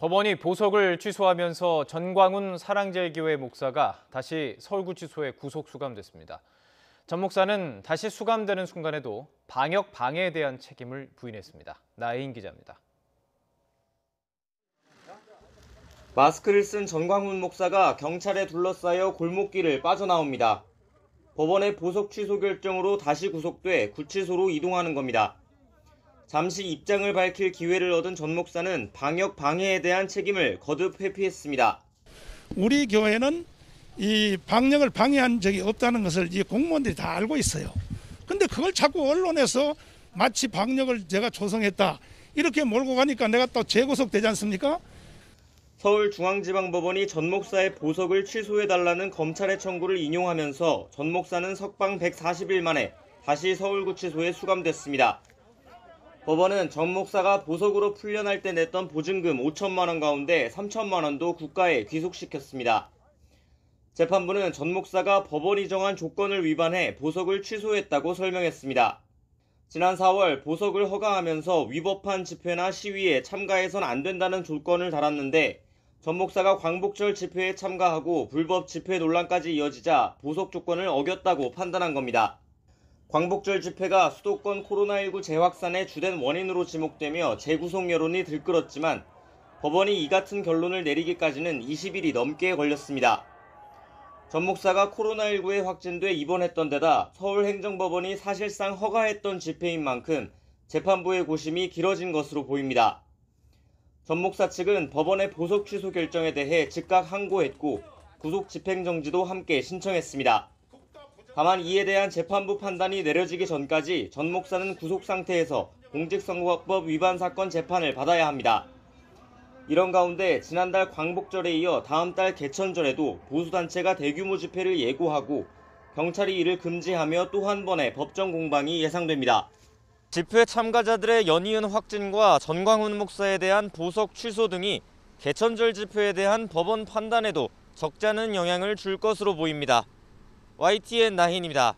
법원이 보석을 취소하면서 전광훈 사랑제일교회 목사가 다시 서울구치소에 구속 수감됐습니다. 전 목사는 다시 수감되는 순간에도 방역 방해에 대한 책임을 부인했습니다. 나혜인 기자입니다. 마스크를 쓴 전광훈 목사가 경찰에 둘러싸여 골목길을 빠져나옵니다. 법원의 보석 취소 결정으로 다시 구속돼 구치소로 이동하는 겁니다. 잠시 입장을 밝힐 기회를 얻은 전 목사는 방역 방해에 대한 책임을 거듭 회피했습니다. 우리 교회는 이 방역을 방해한 적이 없다는 것을 이 공무원들이 다 알고 있어요. 근데 그걸 자꾸 언론에서 마치 방역을 제가 조성했다 이렇게 몰고 가니까 내가 또 재구속되지 않습니까? 서울중앙지방법원이 전 목사의 보석을 취소해달라는 검찰의 청구를 인용하면서 전 목사는 석방 140일 만에 다시 서울구치소에 수감됐습니다. 법원은 전 목사가 보석으로 풀려날 때 냈던 보증금 5천만 원 가운데 3천만 원도 국가에 귀속시켰습니다. 재판부는 전 목사가 법원이 정한 조건을 위반해 보석을 취소했다고 설명했습니다. 지난 4월 보석을 허가하면서 위법한 집회나 시위에 참가해선 안 된다는 조건을 달았는데 전 목사가 광복절 집회에 참가하고 불법 집회 논란까지 이어지자 보석 조건을 어겼다고 판단한 겁니다. 광복절 집회가 수도권 코로나19 재확산의 주된 원인으로 지목되며 재구속 여론이 들끓었지만 법원이 이 같은 결론을 내리기까지는 20일이 넘게 걸렸습니다. 전 목사가 코로나19에 확진돼 입원했던 데다 서울행정법원이 사실상 허가했던 집회인 만큼 재판부의 고심이 길어진 것으로 보입니다. 전 목사 측은 법원의 보석 취소 결정에 대해 즉각 항고했고 구속 집행정지도 함께 신청했습니다. 다만 이에 대한 재판부 판단이 내려지기 전까지 전 목사는 구속 상태에서 공직선거법 위반 사건 재판을 받아야 합니다. 이런 가운데 지난달 광복절에 이어 다음 달 개천절에도 보수단체가 대규모 집회를 예고하고 경찰이 이를 금지하며 또 한 번의 법정 공방이 예상됩니다. 집회 참가자들의 연이은 확진과 전광훈 목사에 대한 보석 취소 등이 개천절 집회에 대한 법원 판단에도 적지 않은 영향을 줄 것으로 보입니다. YTN 나힌입니다.